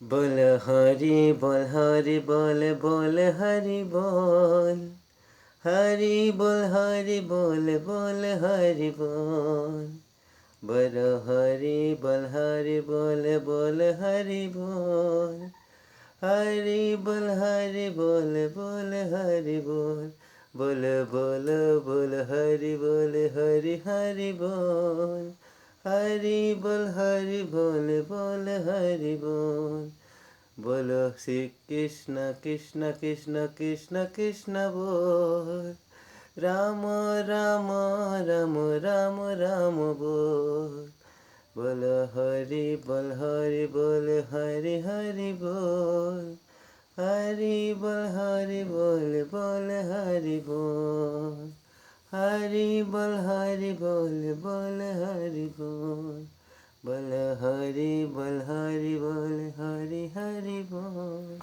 बोल हरि बोल बोल हरि बोल हरि बोल बोल हरि बोल बोल हरि बोल हरि बोल बोल हरि बोल बोल हरि हरि बोल हरि बोल हरि बोल बोलो श्री कृष्ण कृष्ण कृष्ण कृष्ण कृष्ण बोल राम राम राम राम राम बोल बोलो हरि बोल हरि बोल हरि बोल हरि बोल बोल हरि बोल बोल हरि बोल हरि बोल हरि बोल